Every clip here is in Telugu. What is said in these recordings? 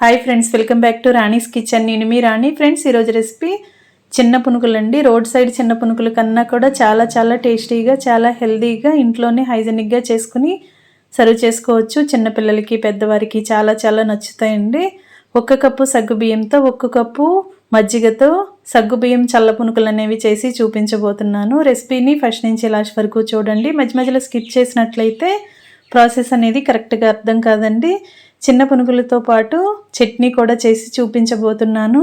Hi friends, welcome back to Rani's kitchen. నేను మీ రాణి. ఫ్రెండ్స్, ఈరోజు రెసిపీ చిన్న పునుకులు అండి. రోడ్ సైడ్ చిన్న పునుకుల కన్నా కూడా చాలా చాలా టేస్టీగా, చాలా హెల్తీగా ఇంట్లోనే హైజెనిక్గా చేసుకుని సర్వ్ చేసుకోవచ్చు. చిన్నపిల్లలకి, పెద్దవారికి చాలా చాలా నచ్చుతాయండి. 1 కప్పు సగ్గుబియ్యంతో 1 కప్పు మజ్జిగతో సగ్గుబియ్యం చల్ల పునుకులు అనేవి చేసి చూపించబోతున్నాను. రెసిపీని ఫస్ట్ నుంచి లాస్ట్ వరకు చూడండి. మధ్య మధ్యలో స్కిప్ చేసినట్లయితే ప్రాసెస్ అనేది కరెక్ట్గా అర్థం కాదండి. చిన్న పునుగులతో పాటు చట్నీ కూడా చేసి చూపించబోతున్నాను.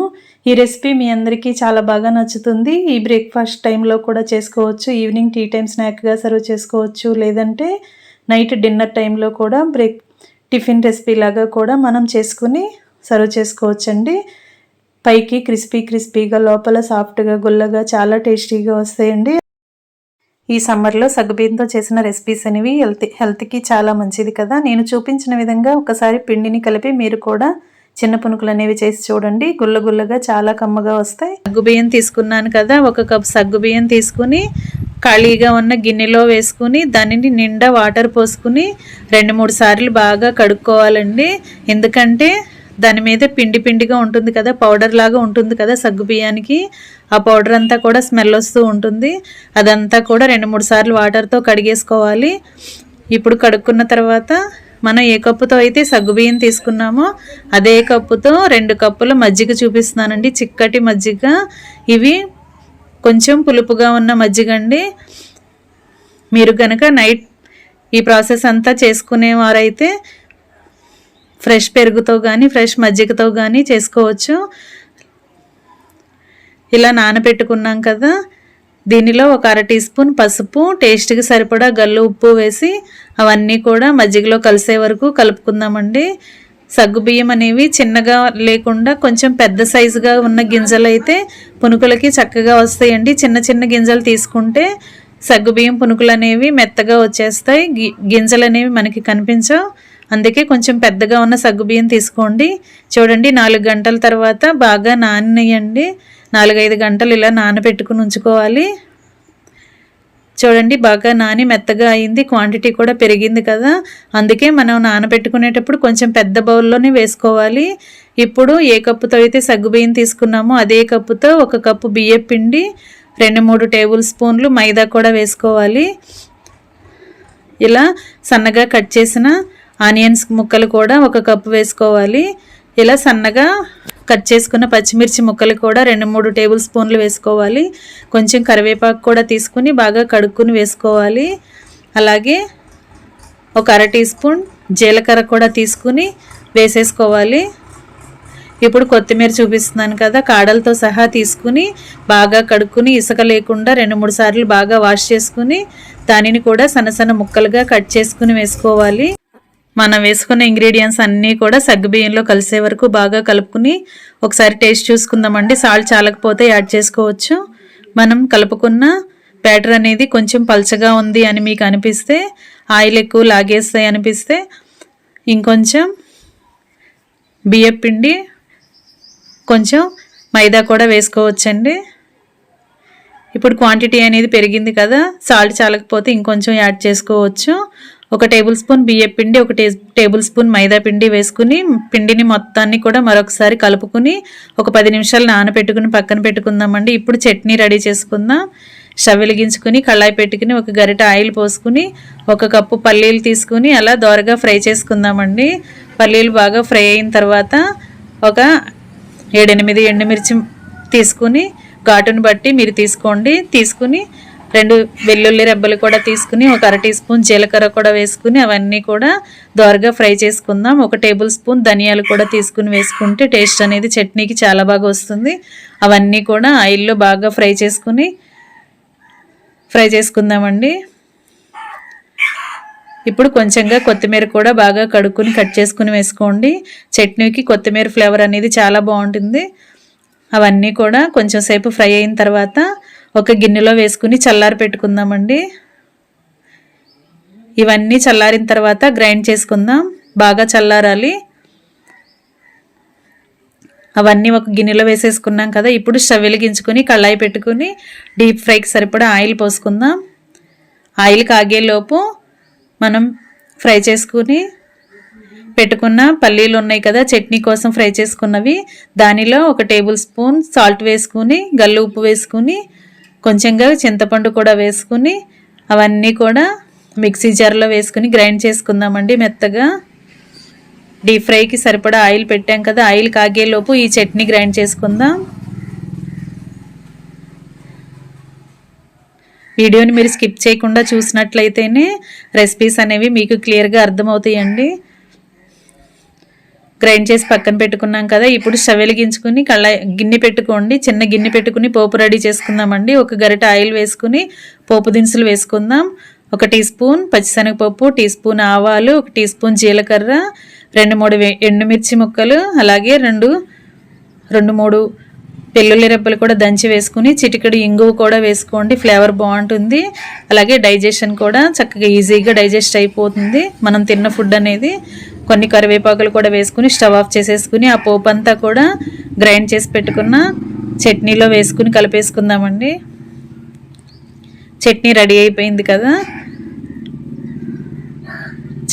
ఈ రెసిపీ మీ అందరికీ చాలా బాగా నచ్చుతుంది. ఈ బ్రేక్ఫాస్ట్ టైంలో కూడా చేసుకోవచ్చు, ఈవినింగ్ టీ టైం స్నాక్గా సర్వ్ చేసుకోవచ్చు, లేదంటే నైట్ డిన్నర్ టైంలో కూడా టిఫిన్ రెసిపీ లాగా కూడా మనం చేసుకుని సర్వ్ చేసుకోవచ్చండి. పైకి క్రిస్పీగా, లోపల సాఫ్ట్గా, గుల్లగా చాలా టేస్టీగా వస్తాయండి. ఈ సమ్మర్లో సగ్గుబియ్యంతో చేసిన రెసిపీస్ అనేవి హెల్త్కి చాలా మంచిది కదా. నేను చూపించిన విధంగా ఒకసారి పిండిని కలిపి మీరు కూడా చిన్న పునుకులు అనేవి చేసి చూడండి. గుల్లగా చాలా కమ్మగా వస్తాయి. సగ్గుబియ్యం తీసుకున్నాను కదా, 1 కప్ సగ్గుబియ్యం తీసుకుని ఖాళీగా ఉన్న గిన్నెలో వేసుకుని దానిని నిండా వాటర్ పోసుకుని 2-3 సార్లు బాగా కడుక్కోవాలండి. ఎందుకంటే దాని మీద పిండిగా ఉంటుంది కదా, పౌడర్ లాగా ఉంటుంది కదా సగ్గుబియ్యానికి. ఆ పౌడర్ అంతా కూడా స్మెల్ వస్తూ ఉంటుంది. అదంతా కూడా 2-3 సార్లు వాటర్తో కడిగేసుకోవాలి. ఇప్పుడు కడుక్కున్న తర్వాత మనం ఏ కప్పుతో అయితే సగ్గుబియ్యం తీసుకున్నామో అదే కప్పుతో 2 కప్పుల మజ్జిగ చూపిస్తున్నానండి. చిక్కటి మజ్జిగ. ఇవి కొంచెం పులుపుగా ఉన్న మజ్జిగ అండి. మీరు కనుక నైట్ ఈ ప్రాసెస్ అంతా చేసుకునేవారైతే ఫ్రెష్ పెరుగుతో కానీ, ఫ్రెష్ మజ్జిగతో కానీ చేసుకోవచ్చు. ఇలా నానబెట్టుకున్నాం కదా, దీనిలో 1 అర టీ స్పూన్ పసుపు, టేస్ట్కి సరిపడా గల్లు ఉప్పు వేసి అవన్నీ కూడా మజ్జిగలో కలిసే వరకు కలుపుకుందామండి. సగ్గుబియ్యం అనేవి చిన్నగా లేకుండా కొంచెం పెద్ద సైజుగా ఉన్న గింజలు అయితే పునుకులకి చక్కగా వస్తాయండి. చిన్న గింజలు తీసుకుంటే సగ్గుబియ్యం పునుకులు అనేవి మెత్తగా వచ్చేస్తాయి, గింజలు అనేవి మనకి కనిపించవు. అందుకే కొంచెం పెద్దగా ఉన్న సగ్గుబియ్యం తీసుకోండి. చూడండి, 4 గంటల తర్వాత బాగా నానియండి. 4-5 గంటలు ఇలా నానబెట్టుకుని ఉంచుకోవాలి. చూడండి, బాగా నాని మెత్తగా అయింది. క్వాంటిటీ కూడా పెరిగింది కదా, అందుకే మనం నానబెట్టుకునేటప్పుడు కొంచెం పెద్ద బౌల్లోనే వేసుకోవాలి. ఇప్పుడు ఏ కప్పుతో అయితే సగ్గుబియ్యం తీసుకున్నామో అదే కప్పుతో 1 కప్పు బియ్యం పిండి, 2-3 టేబుల్ స్పూన్లు మైదా కూడా వేసుకోవాలి. ఇలా సన్నగా కట్ చేసిన ఆనియన్స్ ముక్కలు కూడా 1 కప్పు వేసుకోవాలి. ఇలా సన్నగా కట్ చేసుకున్న పచ్చిమిర్చి ముక్కలు కూడా 2-3 టేబుల్ స్పూన్లు వేసుకోవాలి. కొంచెం కరివేపాకు కూడా తీసుకుని బాగా కడుక్కుని వేసుకోవాలి. అలాగే 1 అర టీ స్పూన్ జీలకర్ర కూడా తీసుకుని వేసేసుకోవాలి. ఇప్పుడు కొత్తిమీర చూపిస్తున్నాను కదా, కాడలతో సహా తీసుకుని బాగా కడుక్కుని ఇసుక లేకుండా 2-3 సార్లు బాగా వాష్ చేసుకుని దానిని కూడా సన్న ముక్కలుగా కట్ చేసుకుని వేసుకోవాలి. మనం వేసుకున్న ఇంగ్రీడియంట్స్ అన్నీ కూడా సగ్గుబియ్యంలో కలిసే వరకు బాగా కలుపుకుని ఒకసారి టేస్ట్ చూసుకుందామండి. సాల్ట్ చాలకపోతే యాడ్ చేసుకోవచ్చు. మనం కలుపుకున్న బ్యాటర్ అనేది కొంచెం పల్చగా ఉంది అని మీకు అనిపిస్తే, ఆయిల్ ఎక్కువ లాగేస్తాయి అనిపిస్తే ఇంకొంచెం బియ్యం పిండి, కొంచెం మైదా కూడా వేసుకోవచ్చండి. ఇప్పుడు క్వాంటిటీ అనేది పెరిగింది కదా, సాల్ట్ చాలకపోతే ఇంకొంచెం యాడ్ చేసుకోవచ్చు. 1 టేబుల్ స్పూన్ బియ్యం పిండి, 1 టేబుల్ స్పూన్ మైదా పిండి వేసుకుని పిండిని మొత్తాన్ని కూడా మరొకసారి కలుపుకుని ఒక 10 నిమిషాలు నానబెట్టుకుని పక్కన పెట్టుకుందామండి. ఇప్పుడు చట్నీ రెడీ చేసుకుందాం. స్టవ్ వెలిగించుకుని కళాయి పెట్టుకుని 1 గరిట ఆయిల్ పోసుకుని 1 కప్పు పల్లీలు తీసుకుని అలా దోరగా ఫ్రై చేసుకుందామండి. పల్లీలు బాగా ఫ్రై అయిన తర్వాత ఒక 7-8 ఎండుమిర్చి తీసుకుని ఘాటును బట్టి మీరు తీసుకోండి. తీసుకుని 2 వెల్లుల్లి రెబ్బలు కూడా తీసుకుని 1 అర టీ స్పూన్ జీలకర్ర కూడా వేసుకుని అవన్నీ కూడా దోరగా ఫ్రై చేసుకుందాం. 1 టేబుల్ స్పూన్ ధనియాలు కూడా తీసుకుని వేసుకుంటే టేస్ట్ అనేది చట్నీకి చాలా బాగా వస్తుంది. అవన్నీ కూడా ఆయిల్లో బాగా ఫ్రై చేసుకుందామండి. ఇప్పుడు కొంచెంగా కొత్తిమీర కూడా బాగా కడుక్కుని కట్ చేసుకుని వేసుకోండి. చట్నీకి కొత్తిమీర ఫ్లేవర్ అనేది చాలా బాగుంటుంది. అవన్నీ కూడా కొంచెం సేపు ఫ్రై అయిన తర్వాత ఒక గిన్నెలో వేసుకుని చల్లారి పెట్టుకుందామండి. ఇవన్నీ చల్లారిన తర్వాత గ్రైండ్ చేసుకుందాం. బాగా చల్లారాలి. అవన్నీ ఒక గిన్నెలో వేసేసుకున్నాం కదా, ఇప్పుడు స్టవ్ వెలిగించుకుని కళాయి పెట్టుకుని డీప్ ఫ్రైకి సరిపడా ఆయిల్ పోసుకుందాం. ఆయిల్ కాగేలోపు మనం ఫ్రై చేసుకుని పెట్టుకున్న పల్లీలు ఉన్నాయి కదా, చట్నీ కోసం ఫ్రై చేసుకున్నవి, దానిలో 1 టేబుల్ స్పూన్ సాల్ట్ వేసుకుని, గల్లు ఉప్పు వేసుకుని, కొంచెంగా చింతపండు కూడా వేసుకుని అవన్నీ కూడా మిక్సీ జార్లో వేసుకుని గ్రైండ్ చేసుకుందామండి మెత్తగా. డీప్ ఫ్రైకి సరిపడా ఆయిల్ పెట్టాం కదా, ఆయిల్ కాగేలోపు ఈ చట్నీ గ్రైండ్ చేసుకుందాం. వీడియోని మీరు స్కిప్ చేయకుండా చూసినట్లయితేనే రెసిపీస్ అనేవి మీకు క్లియర్గా అర్థమవుతాయండి. గ్రైండ్ చేసి పక్కన పెట్టుకున్నాం కదా, ఇప్పుడు స్టవ్ వెలిగించుకుని గిన్నె పెట్టుకోండి. చిన్న గిన్నె పెట్టుకుని పోపు రెడీ చేసుకుందామండి. 1 గరిట ఆయిల్ వేసుకుని పోపు దినుసులు వేసుకుందాం. 1 టీ స్పూన్ పచ్చిశనగపప్పు, టీ స్పూన్ ఆవాలు, 1 టీ స్పూన్ జీలకర్ర, 2-3 ఎండుమిర్చి ముక్కలు, అలాగే 2-3 వెల్లుల్లి రెబ్బలు కూడా దంచి వేసుకుని, చిటికెడు ఇంగువ కూడా వేసుకోండి, ఫ్లేవర్ బాగుంటుంది. అలాగే డైజెషన్ కూడా చక్కగా ఈజీగా డైజెస్ట్ అయిపోతుంది మనం తిన్న ఫుడ్ అనేది. కొన్ని కరివేపాకులు కూడా వేసుకుని స్టవ్ ఆఫ్ చేసేసుకుని ఆ పోపు అంతా కూడా గ్రైండ్ చేసి పెట్టుకున్న చట్నీలో వేసుకుని కలిపేసుకుందామండి. చట్నీ రెడీ అయిపోయింది కదా,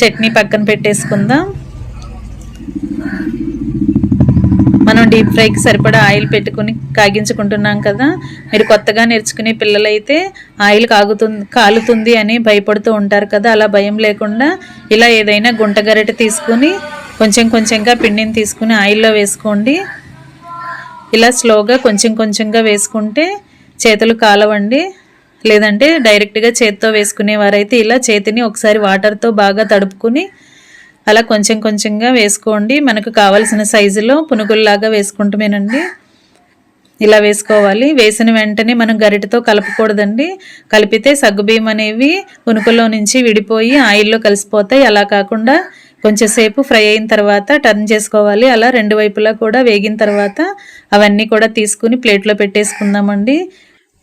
చట్నీ పక్కన పెట్టేసుకుందాం. మనం డీప్ ఫ్రైకి సరిపడా ఆయిల్ పెట్టుకుని కాగించుకుంటున్నాం కదా. మీరు కొత్తగా నేర్చుకునే పిల్లలైతే ఆయిల్ కాలుతుంది అని భయపడుతూ ఉంటారు కదా, అలా భయం లేకుండా ఇలా ఏదైనా గుంట గరిటె తీసుకుని కొంచెంగా పిండిని తీసుకుని ఆయిల్లో వేసుకోండి. ఇలా స్లోగా కొంచెంగా వేసుకుంటే చేతులు కాలవండి. లేదంటే డైరెక్ట్గా చేత్తో వేసుకునేవారైతే ఇలా చేతిని ఒకసారి వాటర్తో బాగా తడుపుకుని అలా కొంచెంగా వేసుకోండి. మనకు కావలసిన సైజులో పునుగుల్లాగా వేసుకుంటామేనండి. ఇలా వేసుకోవాలి. వేసిన వెంటనే మనం గరిటెతో కలపకూడదండి. కలిపితే సగ్గుబియ్యం అనేవి పునుకుల్లో నుంచి విడిపోయి ఆయిల్లో కలిసిపోతాయి. అలా కాకుండా కొంచెంసేపు ఫ్రై అయిన తర్వాత టర్న్ చేసుకోవాలి. అలా 2 వైపులా కూడా వేగిన తర్వాత అవన్నీ కూడా తీసుకుని ప్లేట్లో పెట్టేసుకుందామండి.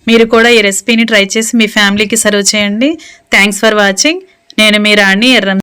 మీరు కూడా ఈ రెసిపీని ట్రై చేసి మీ ఫ్యామిలీకి సర్వ్ చేయండి. Thanks for watching. నేను మీ రాణి ఎర్రం.